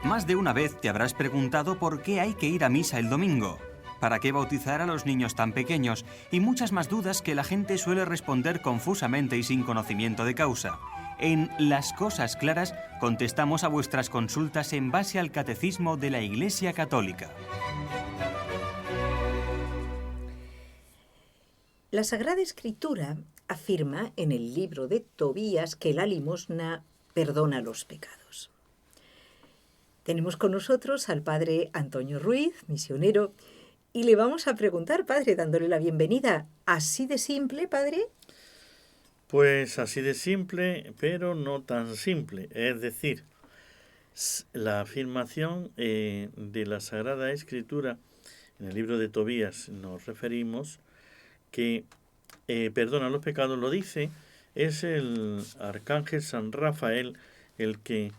Más de una vez te habrás preguntado por qué hay que ir a misa el domingo, para qué bautizar a los niños tan pequeños y muchas más dudas que la gente suele responder confusamente y sin conocimiento de causa. En Las Cosas Claras contestamos a vuestras consultas en base al Catecismo de la Iglesia Católica. La Sagrada Escritura afirma en el libro de Tobías que la limosna perdona los pecados. Tenemos con nosotros al padre Antonio Ruiz, misionero, y le vamos a preguntar, padre, dándole la bienvenida. ¿Así de simple, padre? Pues así de simple, pero no tan simple. Es decir, la afirmación de la Sagrada Escritura, en el libro de Tobías nos referimos, que perdona los pecados, lo dice, es el arcángel San Rafael el que,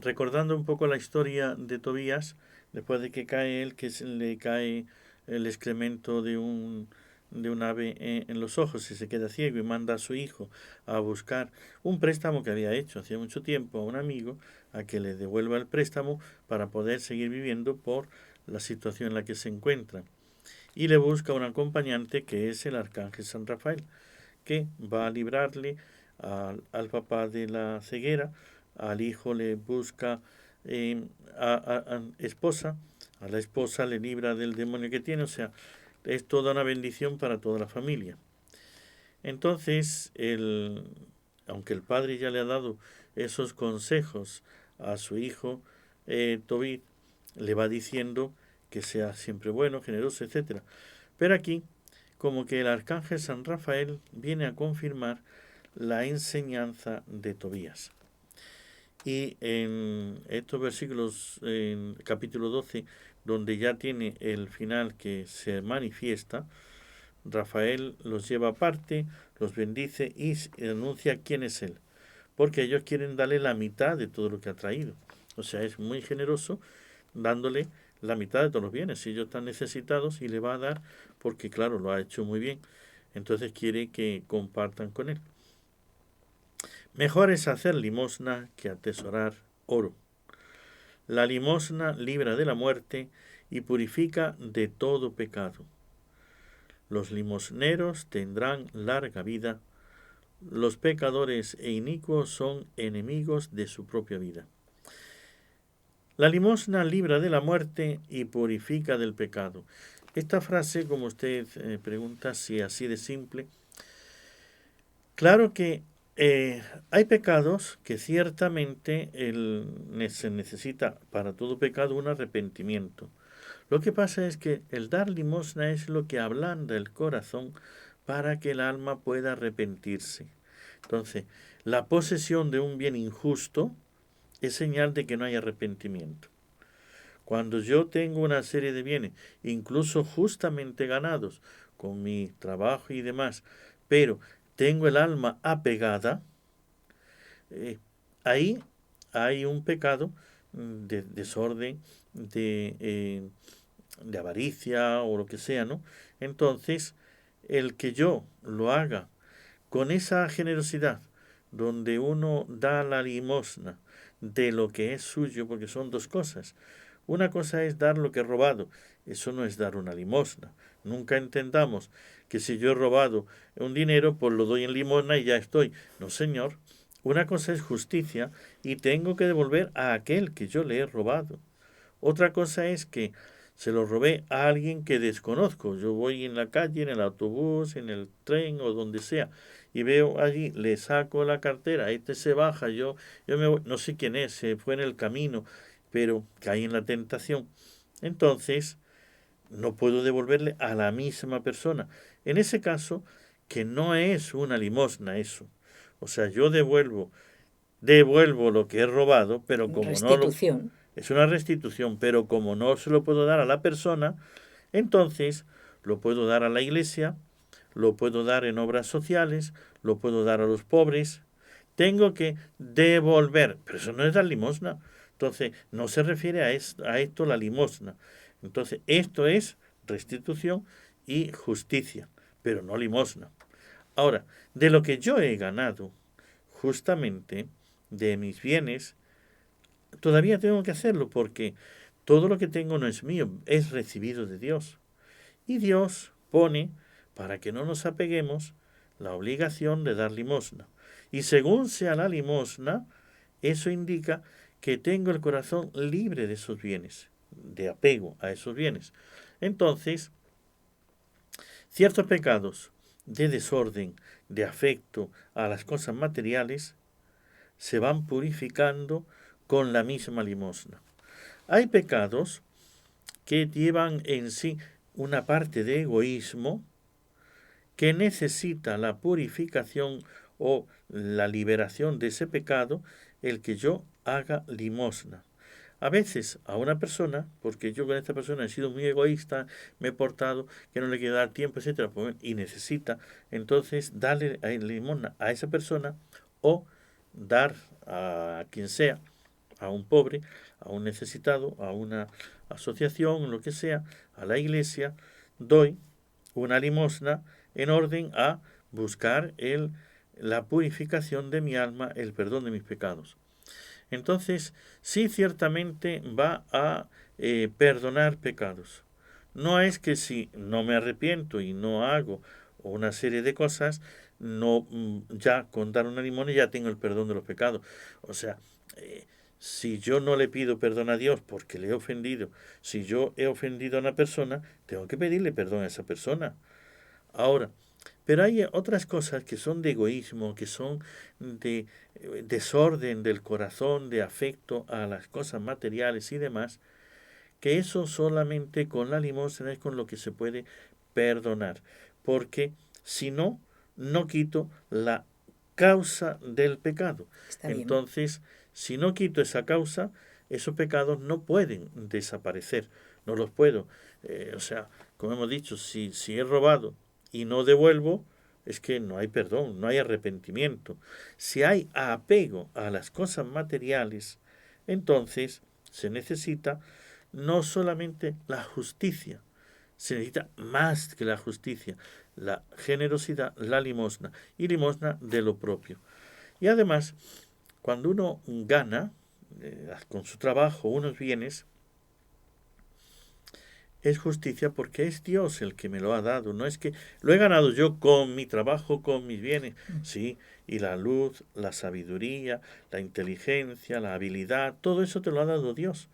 recordando un poco la historia de Tobías, después de que cae él, que le cae el excremento de un ave en los ojos y se queda ciego y manda a su hijo a buscar un préstamo que había hecho hacía mucho tiempo a un amigo a que le devuelva el préstamo para poder seguir viviendo por la situación en la que se encuentra. Y le busca un acompañante que es el arcángel San Rafael, que va a librarle al papá de la ceguera, al hijo le busca esposa, a la esposa le libra del demonio que tiene, o sea, es toda una bendición para toda la familia. Entonces, aunque el padre ya le ha dado esos consejos a su hijo, Tobit, le va diciendo que sea siempre bueno, generoso, etc. Pero aquí, como que el arcángel San Rafael viene a confirmar la enseñanza de Tobías. Y en estos versículos, en capítulo 12, donde ya tiene el final que se manifiesta, Rafael los lleva aparte, los bendice y anuncia quién es él, porque ellos quieren darle la mitad de todo lo que ha traído. O sea, es muy generoso dándole la mitad de todos los bienes. Si ellos están necesitados y le va a dar, porque claro, lo ha hecho muy bien, entonces quiere que compartan con él. Mejor es hacer limosna que atesorar oro. La limosna libra de la muerte y purifica de todo pecado. Los limosneros tendrán larga vida. Los pecadores e inicuos son enemigos de su propia vida. La limosna libra de la muerte y purifica del pecado. Esta frase, como usted pregunta, si así de simple, claro que hay pecados que ciertamente se necesita para todo pecado un arrepentimiento. Lo que pasa es que el dar limosna es lo que ablanda el corazón para que el alma pueda arrepentirse. Entonces, la posesión de un bien injusto es señal de que no hay arrepentimiento. Cuando yo tengo una serie de bienes, incluso justamente ganados, con mi trabajo y demás, pero tengo el alma apegada, ahí hay un pecado de desorden, de avaricia o lo que sea, ¿no? Entonces, el que yo lo haga con esa generosidad, donde uno da la limosna de lo que es suyo, porque son dos cosas. Una cosa es dar lo que he robado, eso no es dar una limosna. Nunca entendamos que si yo he robado un dinero, pues lo doy en limosna y ya estoy. No, señor. Una cosa es justicia y tengo que devolver a aquel que yo le he robado. Otra cosa es que se lo robé a alguien que desconozco. Yo voy en la calle, en el autobús, en el tren o donde sea y veo allí, le saco la cartera, este se baja, yo me voy, no sé quién es, se fue en el camino, pero caí en la tentación. Entonces, no puedo devolverle a la misma persona. En ese caso, que no es una limosna eso. O sea, yo devuelvo lo que he robado, pero como no lo... Restitución. Es una restitución, pero como no se lo puedo dar a la persona, entonces lo puedo dar a la iglesia, lo puedo dar en obras sociales, lo puedo dar a los pobres. Tengo que devolver, pero eso no es dar limosna. Entonces, no se refiere a esto la limosna. Entonces, esto es restitución y justicia, pero no limosna. Ahora, de lo que yo he ganado, justamente de mis bienes, todavía tengo que hacerlo porque todo lo que tengo no es mío, es recibido de Dios. Y Dios pone, para que no nos apeguemos, la obligación de dar limosna. Y según sea la limosna, eso indica que tengo el corazón libre de esos bienes, de apego a esos bienes. Entonces, ciertos pecados de desorden, de afecto a las cosas materiales, se van purificando con la misma limosna. Hay pecados que llevan en sí una parte de egoísmo que necesita la purificación o la liberación de ese pecado, el que yo haga limosna. A veces a una persona, porque yo con esta persona he sido muy egoísta, me he portado, que no le quiero dar tiempo, etcétera, y necesita entonces darle limosna a esa persona o dar a quien sea, a un pobre, a un necesitado, a una asociación, lo que sea, a la iglesia, doy una limosna en orden a buscar la purificación de mi alma, el perdón de mis pecados. Entonces, sí, ciertamente va a perdonar pecados. No es que si no me arrepiento y no hago una serie de cosas, no ya con dar una limosna ya tengo el perdón de los pecados. O sea, si yo no le pido perdón a Dios porque le he ofendido, si yo he ofendido a una persona, tengo que pedirle perdón a esa persona. Ahora, pero hay otras cosas que son de egoísmo, que son de desorden del corazón, de afecto a las cosas materiales y demás, que eso solamente con la limosna es con lo que se puede perdonar, porque si no, no quito la causa del pecado. Está bien. Entonces, si no quito esa causa, esos pecados no pueden desaparecer, no los puedo. O sea, como hemos dicho, si he robado y no devuelvo, es que no hay perdón, no hay arrepentimiento. Si hay apego a las cosas materiales, entonces se necesita no solamente la justicia, se necesita más que la justicia, la generosidad, la limosna, y limosna de lo propio. Y además, cuando uno gana con su trabajo unos bienes, es justicia porque es Dios el que me lo ha dado, no es que lo he ganado yo con mi trabajo, con mis bienes, sí, y la luz, la sabiduría, la inteligencia, la habilidad, todo eso te lo ha dado Dios.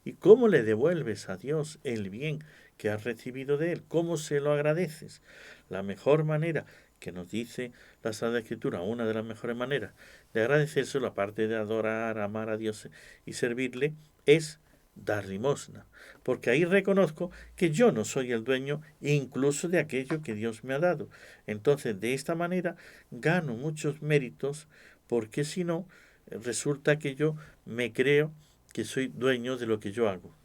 ¿Y cómo le devuelves a Dios el bien que has recibido de Él? ¿Cómo se lo agradeces? La mejor manera que nos dice la Sagrada Escritura, una de las mejores maneras de agradecérselo, aparte de adorar, amar a Dios y servirle, es dar limosna, porque ahí reconozco que yo no soy el dueño incluso de aquello que Dios me ha dado. Entonces, de esta manera gano muchos méritos, porque si no, resulta que yo me creo que soy dueño de lo que yo hago.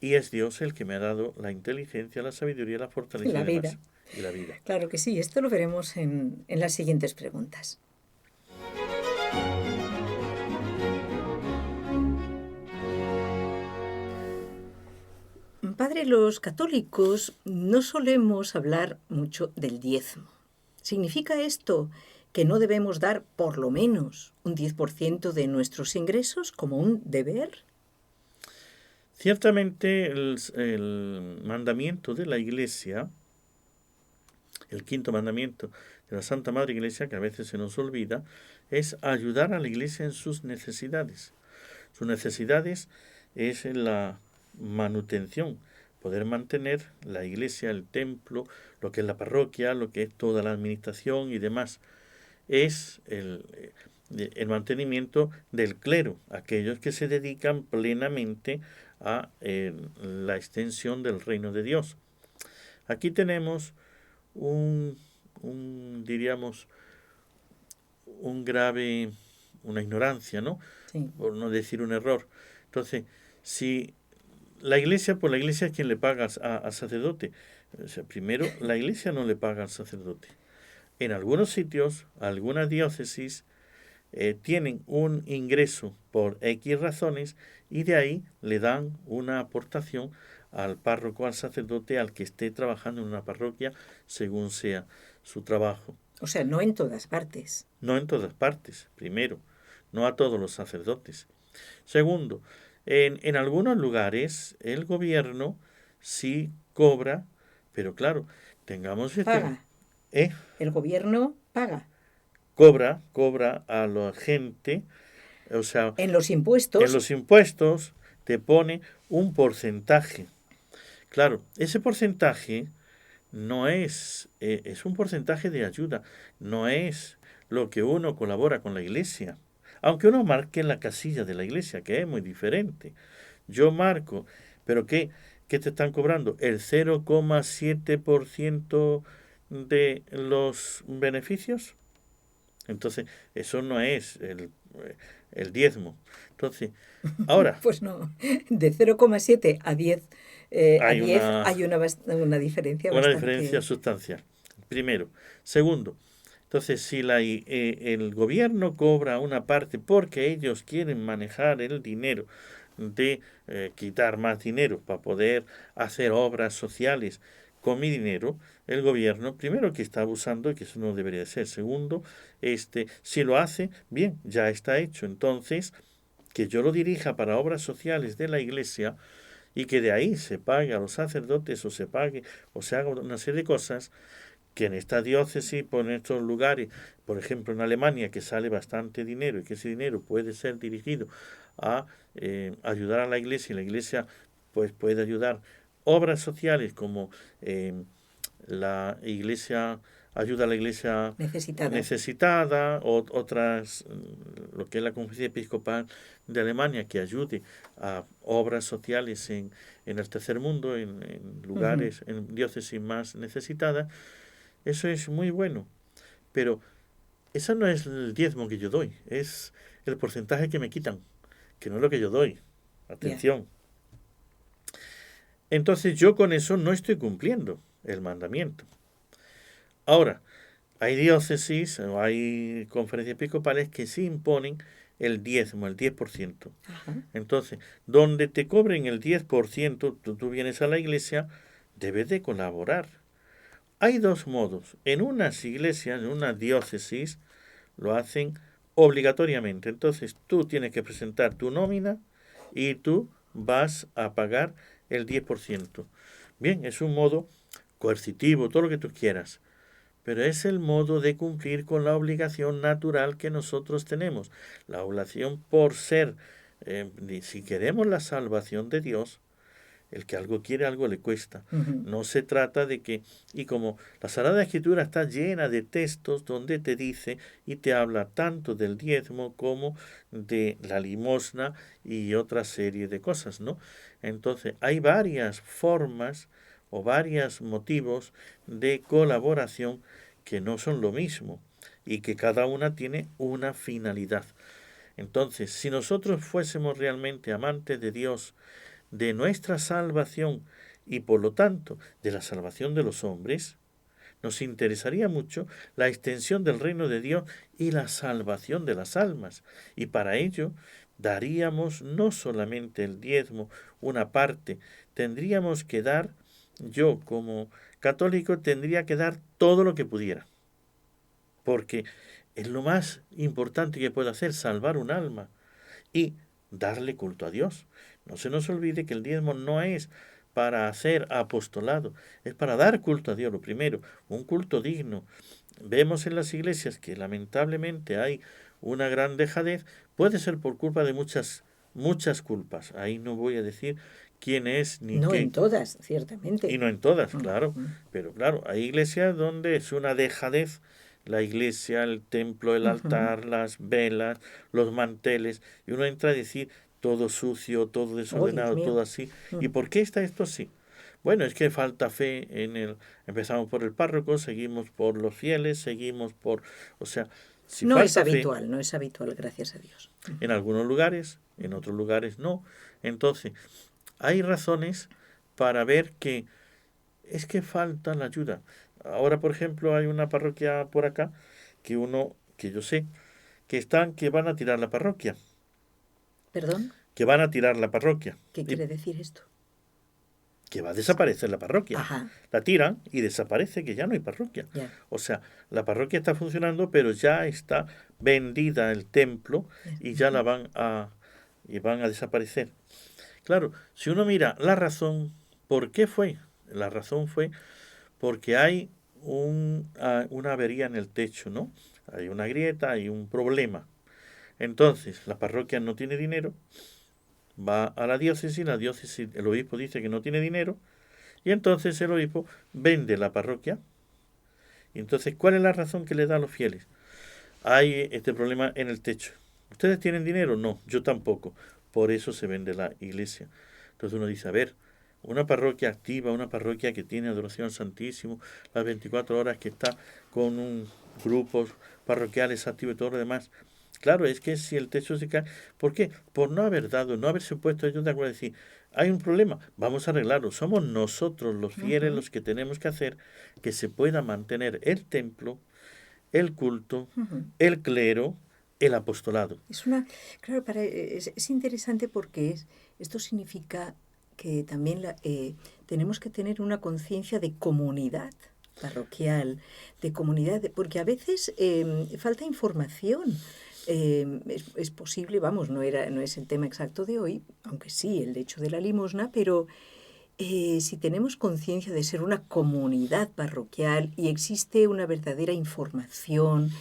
Y es Dios el que me ha dado la inteligencia, la sabiduría, la fortaleza La y demás. vida. Y la vida. Claro que sí, esto lo veremos en las siguientes preguntas. Padre, los católicos no solemos hablar mucho del diezmo. ¿Significa esto que no debemos dar por lo menos un 10% de nuestros ingresos como un deber? Ciertamente el mandamiento de la Iglesia, el quinto mandamiento de la Santa Madre Iglesia, que a veces se nos olvida, es ayudar a la Iglesia en sus necesidades. Sus necesidades es la manutención, poder mantener la iglesia, el templo, lo que es la parroquia, lo que es toda la administración y demás. Es el mantenimiento del clero, aquellos que se dedican plenamente a la extensión del reino de Dios. Aquí tenemos diríamos, una ignorancia, ¿no? Sí. Por no decir un error. Entonces, si la iglesia, pues la iglesia es quien le paga al sacerdote. O sea, primero, la iglesia no le paga al sacerdote. En algunos sitios, algunas diócesis tienen un ingreso por X razones y de ahí le dan una aportación al párroco, al sacerdote, al que esté trabajando en una parroquia, según sea su trabajo. O sea, no en todas partes. No en todas partes, primero, no a todos los sacerdotes. Segundo, en algunos lugares el gobierno sí cobra, pero claro, tengamos Paga. ¿eh? El gobierno paga. Cobra a la gente, o sea, En los en impuestos, los impuestos te pone un porcentaje. Claro, ese porcentaje no es un porcentaje de ayuda, no es lo que uno colabora con la iglesia. Aunque uno marque en la casilla de la iglesia, que es muy diferente. Yo marco, pero ¿qué te están cobrando? ¿El 0,7% de los beneficios? Entonces, eso no es el diezmo. Entonces, ahora, pues no, de 0,7 a hay 10 una, hay una diferencia una diferencia bastante... sustancial. Primero. Segundo, entonces, si el gobierno cobra una parte porque ellos quieren manejar el dinero de quitar más dinero para poder hacer obras sociales con mi dinero, el gobierno, primero que está abusando y que eso no debería ser. Segundo, si lo hace, bien, ya está hecho. Entonces, que yo lo dirija para obras sociales de la iglesia y que de ahí se pague a los sacerdotes o se pague o se haga una serie de cosas que en esta diócesis, por estos lugares, por ejemplo en Alemania, que sale bastante dinero y que ese dinero puede ser dirigido a ayudar a la iglesia y la iglesia pues puede ayudar obras sociales como la iglesia ayuda a la iglesia necesitada. necesitada, o otras, lo que es la Conferencia Episcopal de Alemania, que ayude a obras sociales en el tercer mundo, en Ujú. lugares, en diócesis más necesitadas. Eso es muy bueno, pero eso no es el diezmo que yo doy, es el porcentaje que me quitan, que no es lo que yo doy. Ya. Atención. Entonces yo con eso no estoy cumpliendo el mandamiento. Ahora, hay diócesis o hay conferencias episcopales que sí imponen el diezmo, el 10%. Ajá. Entonces, donde te cobren el 10%, tú vienes a la iglesia, debes de colaborar. Hay dos modos. En unas iglesias, en una diócesis, lo hacen obligatoriamente. Entonces tú tienes que presentar tu nómina y tú vas a pagar el 10%. Bien, es un modo coercitivo, todo lo que tú quieras, pero es el modo de cumplir con la obligación natural que nosotros tenemos. La obligación por ser, si queremos la salvación de Dios, el que algo quiere, algo le cuesta. Ujú. No se trata de que, y como la Sagrada Escritura está llena de textos donde te dice y te habla tanto del diezmo como de la limosna y otra serie de cosas, ¿no? Entonces, hay varias formas o varios motivos de colaboración que no son lo mismo y que cada una tiene una finalidad. Entonces, si nosotros fuésemos realmente amantes de Dios, de nuestra salvación y por lo tanto de la salvación de los hombres, nos interesaría mucho la extensión del reino de Dios y la salvación de las almas. Y para ello daríamos no solamente el diezmo, una parte, tendríamos que dar, yo como católico tendría que dar todo lo que pudiera, porque es lo más importante que puedo hacer, salvar un alma y darle culto a Dios. No se nos olvide que el diezmo no es para hacer apostolado, es para dar culto a Dios, lo primero, un culto digno. Vemos en las iglesias que lamentablemente hay una gran dejadez, puede ser por culpa de muchas culpas. Ahí no voy a decir quién es ni No en qué, todas, y ciertamente. no en todas, claro, Ujú. pero claro, hay iglesias donde es una dejadez, la iglesia, el templo, el Ujú. altar, las velas, los manteles, y uno entra a decir todo sucio, todo Oh, Dios desordenado, mío. todo así. ¿Y Mm. por qué está esto así? Bueno, es que falta fe en el... Empezamos por el párroco, seguimos por los fieles, seguimos por... O sea, si No es falta fe habitual, no es habitual, gracias a Dios. en algunos lugares, en otros lugares no. Entonces, hay razones para ver que es que falta la ayuda. Ahora, por ejemplo, hay una parroquia por acá que yo sé, que van a tirar la parroquia, ¿Perdón? que van a tirar la parroquia, ¿Qué y quiere decir esto? que va a desaparecer la parroquia. Ajá, La tiran y desaparece, que ya no hay parroquia. ya. O sea, la parroquia está funcionando, pero ya está vendida el templo y ya la van y van a desaparecer. Claro, si uno mira la razón, ¿por qué fue? La razón fue porque hay una avería en el techo, ¿no? Hay una grieta, hay un problema. Entonces, la parroquia no tiene dinero, va a la diócesis, el obispo dice que no tiene dinero, y entonces el obispo vende la parroquia. Y entonces, ¿cuál es la razón que le da a los fieles? Hay este problema en el techo. ¿Ustedes tienen dinero? No, yo tampoco. Por eso se vende la iglesia. Entonces uno dice, a ver, una parroquia activa, una parroquia que tiene adoración al Santísimo, las 24 horas que está con un grupos parroquiales activos y todo lo demás. Claro, es que si el techo se cae, ¿por qué? Por no haber dado, no haberse puesto ellos de acuerdo, decir, hay un problema, vamos a arreglarlo. Somos nosotros los fieles los que tenemos que hacer que se pueda mantener el templo, el culto, el clero, el apostolado. Claro, es interesante porque esto significa que también tenemos que tener una conciencia de comunidad parroquial, de comunidad, porque a veces falta información. Es posible, vamos, no es el tema exacto de hoy, aunque sí, el hecho de la limosna, pero si tenemos conciencia de ser una comunidad parroquial y existe una verdadera información,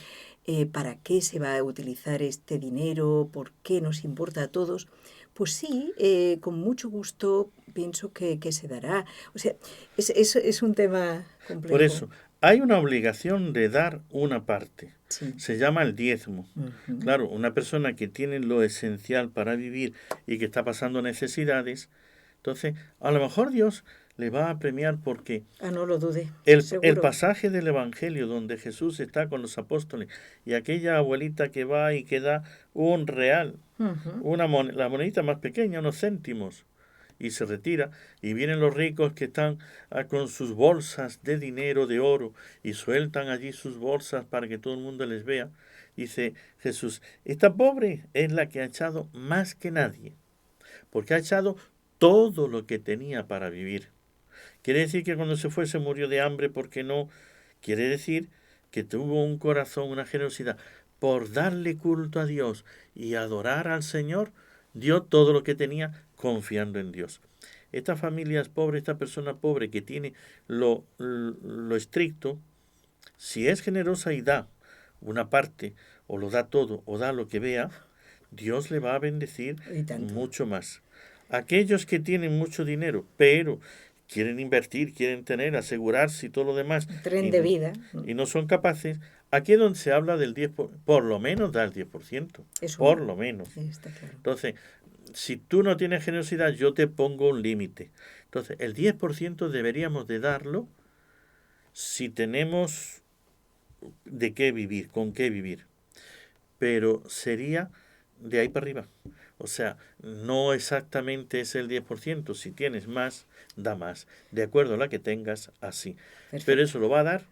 para qué se va a utilizar este dinero, por qué nos importa a todos, pues sí, con mucho gusto pienso que se dará. O sea, es un tema complejo. Por eso, hay una obligación de dar una parte. Sí. Se llama el diezmo. Uh-huh. Claro, una persona que tiene lo esencial para vivir y que está pasando necesidades, entonces, a lo mejor Dios le va a premiar porque no lo dude. el pasaje del Evangelio donde Jesús está con los apóstoles y aquella abuelita que va y que da un real, la monedita más pequeña, unos céntimos, y se retira, y vienen los ricos que están con sus bolsas de dinero, de oro, y sueltan allí sus bolsas para que todo el mundo les vea. Dice Jesús, esta pobre es la que ha echado más que nadie, porque ha echado todo lo que tenía para vivir. ¿Quiere decir que cuando se fue se murió de hambre porque no? Quiere decir que tuvo un corazón, una generosidad. Por darle culto a Dios y adorar al Señor, dio todo lo que tenía confiando en Dios. Esta familia es pobre, esta persona pobre que tiene lo estricto, si es generosa y da una parte, o lo da todo, o da lo que vea, Dios le va a bendecir mucho más. Aquellos que tienen mucho dinero, pero quieren invertir, quieren tener, asegurarse y todo lo demás, tren de vida, y no son capaces, aquí es donde se habla del 10%, por lo menos da el 10%, eso por lo menos. Está claro. Entonces, si tú no tienes generosidad, yo te pongo un límite. Entonces, el 10% deberíamos de darlo si tenemos de qué vivir, con qué vivir. Pero sería de ahí para arriba. O sea, no exactamente es el 10%. Si tienes más, da más. De acuerdo a la que tengas, así. Perfecto. Pero eso lo va a dar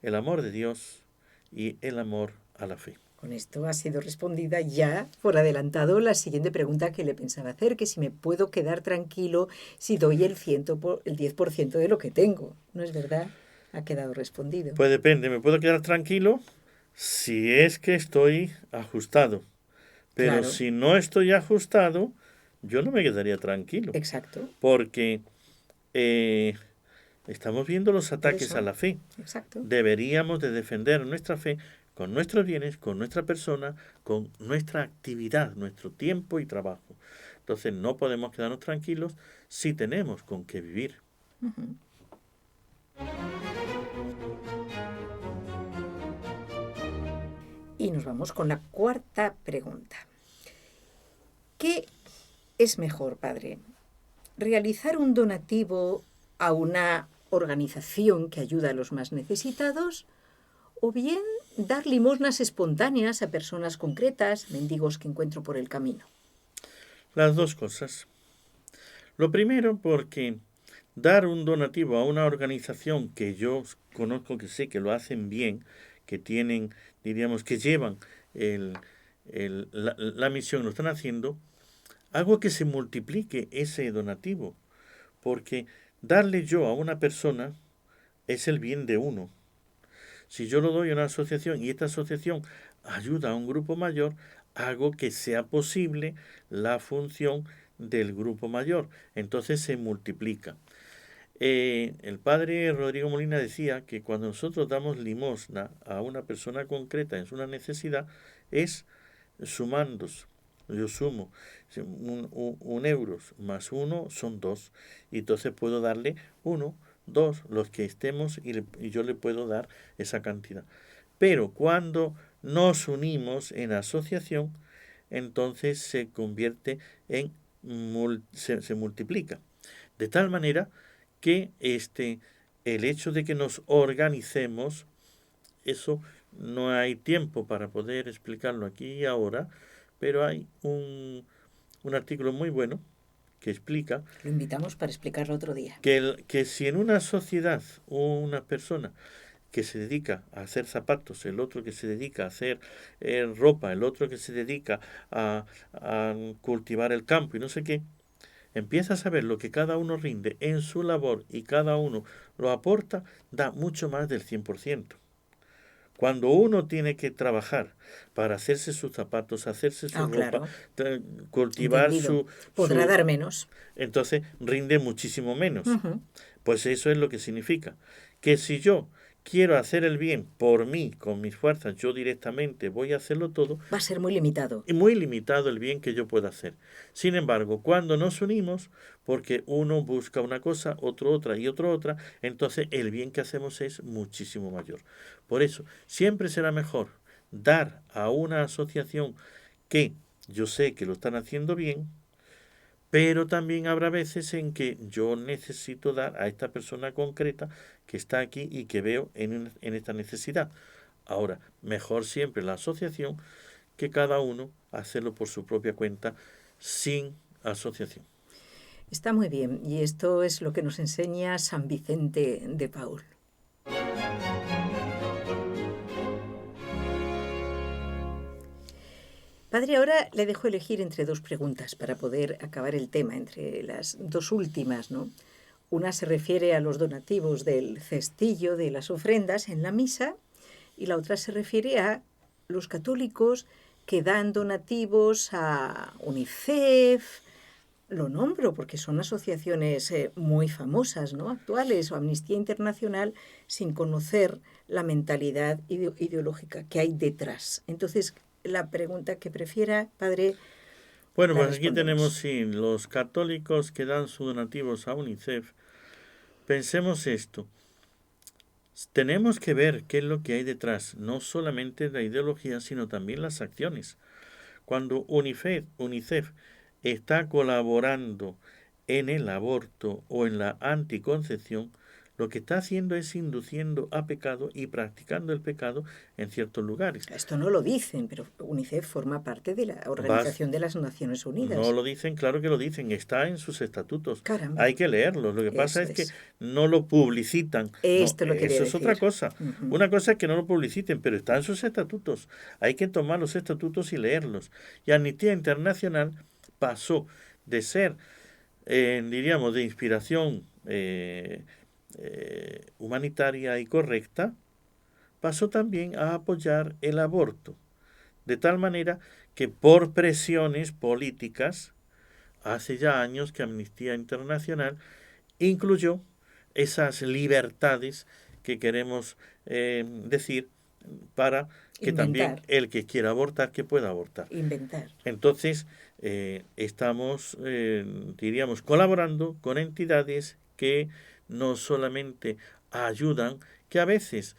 el amor de Dios y el amor a la fe. Con esto ha sido respondida ya por adelantado la siguiente pregunta que le pensaba hacer, que si me puedo quedar tranquilo si doy el 10% de lo que tengo. ¿No es verdad? Ha quedado respondido. Pues depende, me puedo quedar tranquilo si es que estoy ajustado. Pero claro, si no estoy ajustado, yo no me quedaría tranquilo. Exacto. Porque estamos viendo los ataques a la fe. Exacto. Deberíamos de defender nuestra fe con nuestros bienes, con nuestra persona, con nuestra actividad, nuestro tiempo y trabajo. Entonces no podemos quedarnos tranquilos si tenemos con qué vivir. Uh-huh. Y nos vamos con la cuarta pregunta. ¿Qué es mejor, padre? ¿Realizar un donativo a una organización que ayuda a los más necesitados? ¿O bien dar limosnas espontáneas a personas concretas, mendigos que encuentro por el camino? Las dos cosas. Lo primero, porque dar un donativo a una organización que yo conozco, que sé que lo hacen bien, que tienen, diríamos, que llevan la misión, lo están haciendo, hago que se multiplique ese donativo, porque darle yo a una persona es el bien de uno. Si yo lo doy a una asociación y esta asociación ayuda a un grupo mayor, hago que sea posible la función del grupo mayor. Entonces se multiplica. El padre Rodrigo Molina decía que cuando nosotros damos limosna a una persona concreta en una necesidad, es sumando. Yo sumo un euro más uno son 2. Y entonces puedo darle 1, 2, los que estemos, y yo le puedo dar esa cantidad. Pero cuando nos unimos en asociación, entonces se convierte en, se multiplica. De tal manera que el hecho de que nos organicemos, eso no hay tiempo para poder explicarlo aquí y ahora, pero hay un artículo muy bueno que explica Lo invitamos para explicarlo otro día. que si en una sociedad una persona que se dedica a hacer zapatos, el otro que se dedica a hacer ropa, el otro que se dedica a cultivar el campo y no sé qué, empieza a saber lo que cada uno rinde en su labor y cada uno lo aporta, da mucho más del 100%. Cuando uno tiene que trabajar para hacerse sus zapatos, hacerse su ropa, Claro. cultivar Entendido. Podrá dar menos. Entonces rinde muchísimo menos. Ujú. Pues eso es lo que significa. Que si yo quiero hacer el bien por mí, con mis fuerzas, yo directamente voy a hacerlo todo, Va a ser muy limitado. y muy limitado el bien que yo pueda hacer. Sin embargo, cuando nos unimos, porque uno busca una cosa, otro otra y otro otra, entonces el bien que hacemos es muchísimo mayor. Por eso, siempre será mejor dar a una asociación que yo sé que lo están haciendo bien, pero también habrá veces en que yo necesito dar a esta persona concreta que está aquí y que veo en esta necesidad. Ahora, mejor siempre la asociación que cada uno hacerlo por su propia cuenta sin asociación. Está muy bien. Y esto es lo que nos enseña San Vicente de Paul. Padre, ahora le dejo elegir entre dos preguntas para poder acabar el tema, entre las dos últimas, ¿no? Una se refiere a los donativos del cestillo de las ofrendas en la misa y la otra se refiere a los católicos que dan donativos a UNICEF. Lo nombro porque son asociaciones muy famosas, ¿no? Actuales, o Amnistía Internacional, sin conocer la mentalidad ideológica que hay detrás. Entonces, la pregunta que prefiera, padre. Bueno, pues aquí tenemos, sí, los católicos que dan sus donativos a UNICEF. Pensemos esto. Tenemos que ver qué es lo que hay detrás, no solamente la ideología, sino también las acciones. Cuando UNICEF está colaborando en el aborto o en la anticoncepción, lo que está haciendo es induciendo a pecado y practicando el pecado en ciertos lugares. Esto no lo dicen, pero UNICEF forma parte de la Organización de las Naciones Unidas. No lo dicen, claro que lo dicen, está en sus estatutos. Caramba. Hay que leerlos. Lo que pasa es que es. no lo publicitan. Esto no, lo quería eso decir. es otra cosa. Uh-huh. Una cosa es que no lo publiciten, pero está en sus estatutos. Hay que tomar los estatutos y leerlos. Y Amnistía Internacional pasó de ser, diríamos, de inspiración humanitaria y correcta, pasó también a apoyar el aborto, de tal manera que por presiones políticas, hace ya años que Amnistía Internacional incluyó esas libertades que queremos decir para que también el que quiera abortar, que pueda abortar. Entonces, estamos, diríamos, colaborando con entidades que no solamente ayudan, que a veces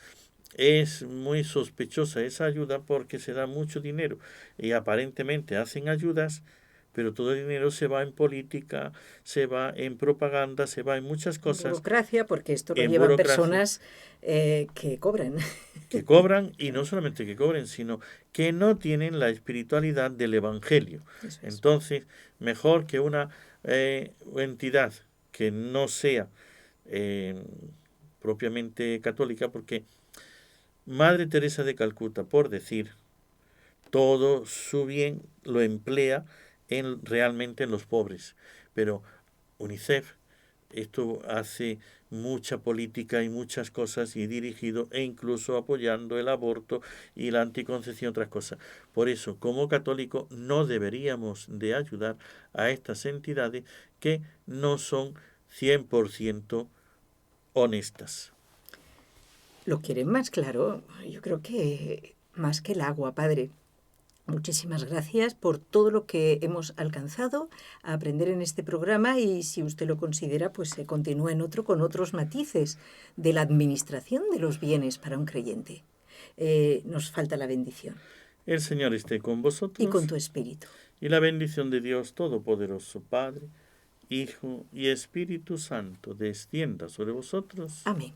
es muy sospechosa esa ayuda porque se da mucho dinero y aparentemente hacen ayudas, pero todo el dinero se va en política, se va en propaganda, se va en muchas cosas. En burocracia, porque esto lo llevan personas que cobran. Que cobran, y no solamente que cobren, sino que no tienen la espiritualidad del Evangelio. Eso es. Entonces, mejor que una entidad que no sea propiamente católica, porque Madre Teresa de Calcuta, por decir, todo su bien lo emplea realmente en los pobres. Pero UNICEF esto hace mucha política y muchas cosas y dirigido e incluso apoyando el aborto y la anticoncepción y otras cosas. Por eso, como católicos, no deberíamos de ayudar a estas entidades que no son 100% honestas. ¿Lo quieren más claro? Yo creo que más que el agua, padre. Muchísimas gracias por todo lo que hemos alcanzado a aprender en este programa y si usted lo considera, pues se continúa en otro con otros matices de la administración de los bienes para un creyente. Nos falta la bendición. El Señor esté con vosotros. Y con tu espíritu. Y la bendición de Dios Todopoderoso, Padre, Hijo y Espíritu Santo, descienda sobre vosotros. Amén.